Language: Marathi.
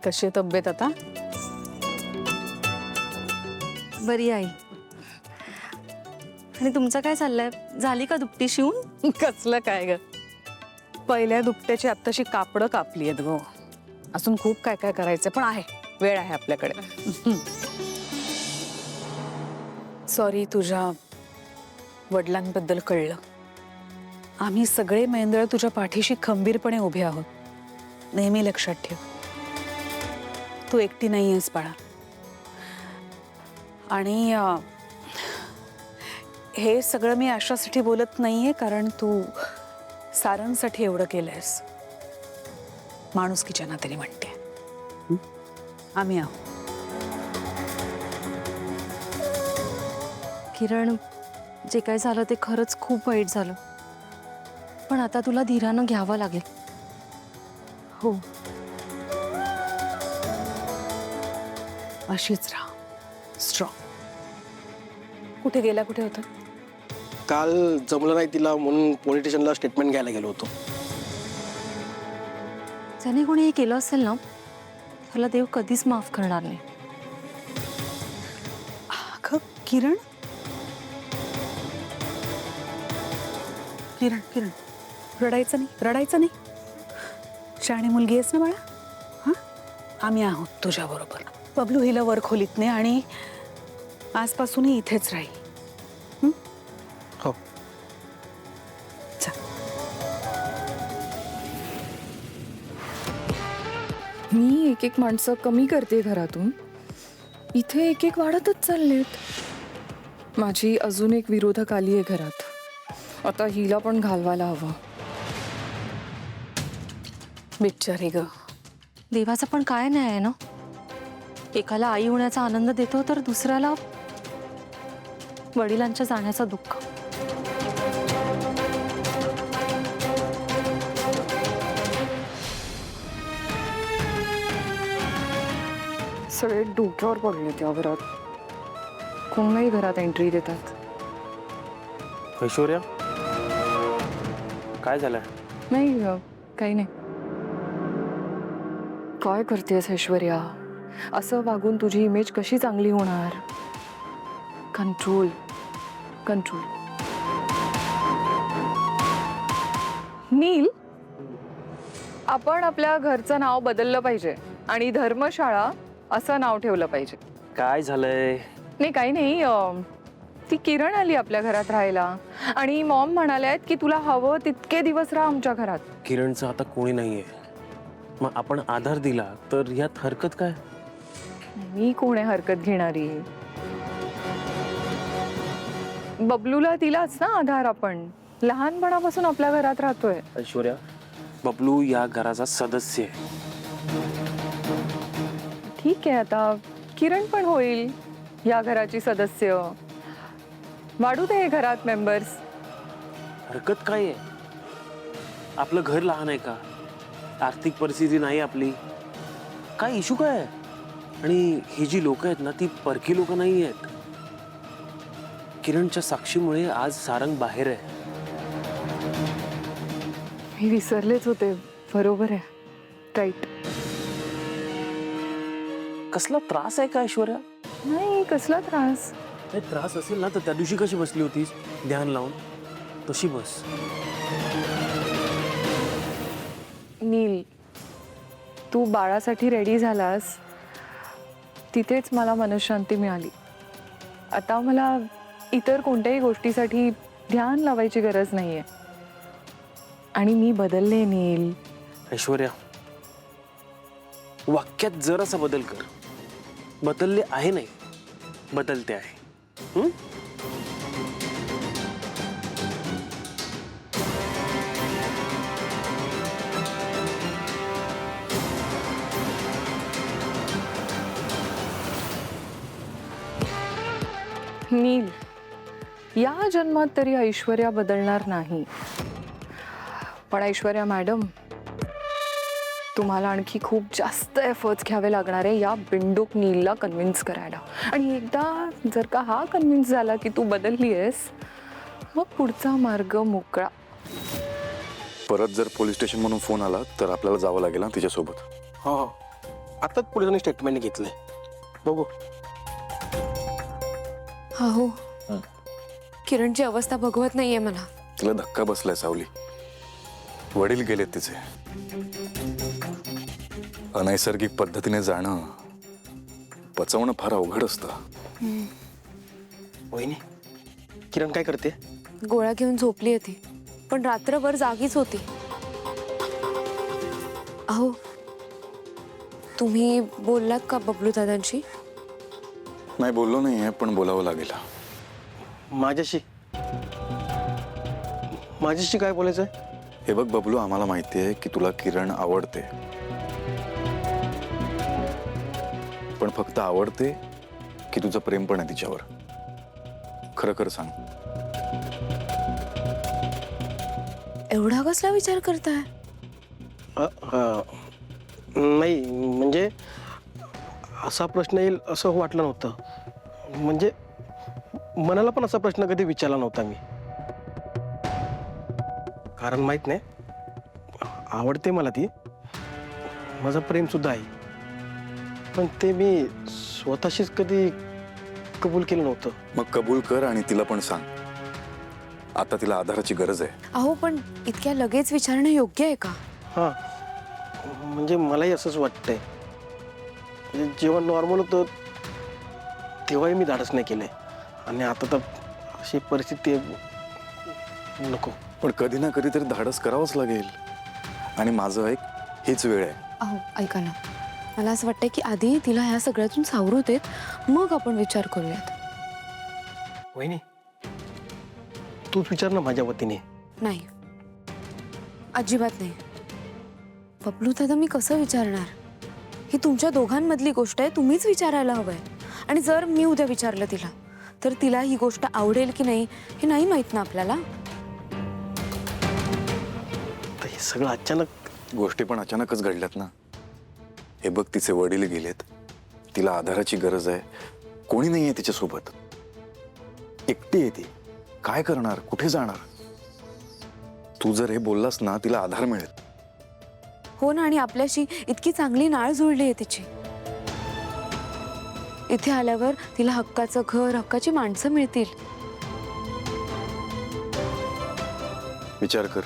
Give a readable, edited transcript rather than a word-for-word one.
कशी आहे तब्येत आता? बरी आई. आणि तुमचं काय चाललंय? झाली का दुपटी शिवून? कसलं काय ग, पहिल्या दुपट्याची आत्ताशी कापडं कापली आहेत ग. अजून खूप काय काय करायचं, पण आहे, वेळ आहे आपल्याकडे. सॉरी, तुझ्या वडिलांबद्दल कळलं. आम्ही सगळे मेंदळ तुझ्या पाठीशी खंबीरपणे उभे आहोत. नेहमी लक्षात ठेव, तू एकटी नाही आहेस बाळा. आणि हे सगळं मी अशासाठी बोलत नाहीये कारण तू सारंगसाठी एवढं केलंयस. माणुसकीच्या नात्याने म्हणते. आम्ही आहोत. किरण, जे काय झालं ते खरंच खूप वाईट झालं, पण आता तुला धीरानं घ्यावं लागेल. हो, अशीच राहा, स्ट्रॉंग. कुठे गेला, कुठे होता? काल जमलं नाही तिला म्हणून पोलीस स्टेशनला स्टेटमेंट घ्यायला गेलो होतो. ज्याने कोणी हे केलं असेल ना, त्याला देव कधीच माफ करणार नाही. अगं किरण, किरण किरण, रडायचं नाही, रडायचं नाही. शाणी मुलगी आहेस ना बाळा. हां, आम्ही आहोत तुझ्या बरोबर. बबलू हिला वर खोलीत ने आणि आजपासूनही इथेच राहील. हो. मी एक एक माणसं कमी करते घरातून, इथे एक एक वाढतच चाललेत. माझी अजून एक विरोधक आली आहे घरात. आता हिला पण घालवायला हवं. बिचारी ग. देवाचं पण काय नाही आहे ना, एकाला आई होण्याचा आनंद देतो तर दुसऱ्याला वडिलांच्या जाण्याचं दुःख. सगळे डोक्यावर पडले त्या घरात. कोणत्याही घरात एंट्री देतात. ऐश्वर्या, काय झालंय? नाही, काही नाही. काय करतेस ऐश्वर्या? असं वागून तुझी इमेज कशी चांगली होणार? Control, control. नील, आपण आपल्या घरचं नाव बदललं पाहिजे आणि धर्मशाळा असं नाव ठेवलं पाहिजे. काय झालंय? नाही, काही नाही. ती किरण आली आपल्या घरात राहायला आणि मॉम म्हणाल्यात की तुला हवं तितके दिवस राहा आमच्या घरात. किरणचं आता कोणी नाहीये, मग आपण आधार दिला तर यात हरकत काय? मी कोण आहे हरकत घेणारी? बबलूला दिलाच ना आधार. आपण लहानपणापासून आपल्या घरात राहतोय. ऐश्वर्या, बबलू या घराचा सदस्य आहे. ठीक आहे, आता किरण पण होईल या घराची सदस्य. वाढू दे घरात मेंबर्स. हरकत काय आहे? आपलं घर लहान आहे का? आर्थिक परिस्थिती नाही आपली? काय इशू काय आहे? आणि ही जी लोक आहेत ना, ती परकी लोक नाही आहेत. किरणच्या साक्षीमुळे आज सारंग बाहेर आहे. मी विसरलेच होते. बरोबर आहे, राईट. कसला त्रास आहे का ऐश्वर्या? नाही, कसला त्रास? नाही, त्रास असेल ना तर त्या दिवशी कशी बसली होतीस ध्यान लावून, तशी बस. नील, तू बाळासाठी रेडी झालास तिथेच मला मनशांती मिळाली. आता मला इतर कोणत्याही गोष्टीसाठी ध्यान लावायची गरज नाहीये. आणि मी बदलले नील. ऐश्वर्या, वाक्यात जरासा बदल कर. बदलले आहे नाही, बदलते आहे. नील, या जन्मात तरी ऐश्वर्या बदलणार नाही. पण ऐश्वर्या मॅडम, तुम्हाला आणखी खूप जास्त एफर्ट्स घ्यावे लागणार आहे या बिंडूक नीलला कन्व्हिन्स करायला. आणि एकदा जर का हा कन्व्हिन्स झाला की तू बदलली आहेस, मग पुढचा मार्ग मोकळा. परत जर पोलीस स्टेशन म्हणून फोन आला तर आपल्याला जावं लागेल ना तिच्यासोबत. हो हो, आताच पोलिसांनी स्टेटमेंट घेतलंय. बघू. हा हो, किरणची अवस्था बघवत नाहीये मला. तिला धक्का बसलाय सावली. वडील गेलेत तिचे. अनैसर्गिक पद्धतीने जाणं पचवणं फार अवघड असतं. वहिनी, किरण काय करते? गोळ्या घेऊन झोपली ती, पण रात्रभर जागीच होती. अहो, तुम्ही बोललात का बबलू दादांशी? नाही बोललो नाहीये, पण बोलावं लागेल. माझ्याशी काय बोलायचंय? हे बघ बबलू, आम्हाला माहिती आहे की तुला किरण आवडते, पण फक्त आवडते की तुझं प्रेम पण आहे तिच्यावर? खरं खरं सांग. एवढा कसला विचार करताय? नाही म्हणजे असा प्रश्न येईल असं वाटलं नव्हतं. म्हणजे मनाला पण असा प्रश्न कधी विचारला नव्हता मी. कारण माहित नाही, आवडते मला ती, माझं प्रेम सुद्धा आहे, पण ते मी स्वतःशीच कधी कबूल केलं नव्हतं. मग कबूल कर आणि तिला पण सांग. आता तिला आधाराची गरज आहे. अहो, पण इतक्या लगेच विचारणं योग्य आहे का? हां, म्हणजे मलाही असंच वाटतंय. म्हणजे जेव्हा नॉर्मल होतं तेव्हाही मी धाडस नाही केलंय, आणि आता तर अशी परिस्थिती आहे, नको. पण कधी ना कधी तरी धाडस करावंच लागेल. आणि माझं ऐक, हीच वेळ आहे. अहो, ऐका ना, मला असं वाटतंय की आधी तिला ह्या सगळ्यातून सावरू देत, मग आपण विचार करूयात. वहिनी, तूच विचार ना माझ्या वतीने. नाही, अजिबात नाही. बबलू दादा, मी कसं विचारणार? ही तुमच्या दोघांमधली गोष्ट आहे, तुम्हीच विचारायला हवंय. आणि जर मी उद्या विचारलं तिला, तर तिला ही गोष्ट आवडेल की नाही हे नाही माहित ना आपल्याला. तर हे सगळं अचानक. गोष्टी पण अचानकच घडल्यात ना. हे बघ, तिचे वडील गेलेत, तिला आधाराची गरज आहे, कोणी नाहीये तिच्यासोबत, एकटी आहे ती. काय करणार, कुठे जाणार? तू जर हे बोललास ना, तिला आधार मिळेल. हो ना, आणि आपल्याशी इतकी चांगली नाळ जुळली आहे तिची. इथे आल्यावर तिला हक्काचं घर, हक्काची माणसं मिळतील. विचार कर.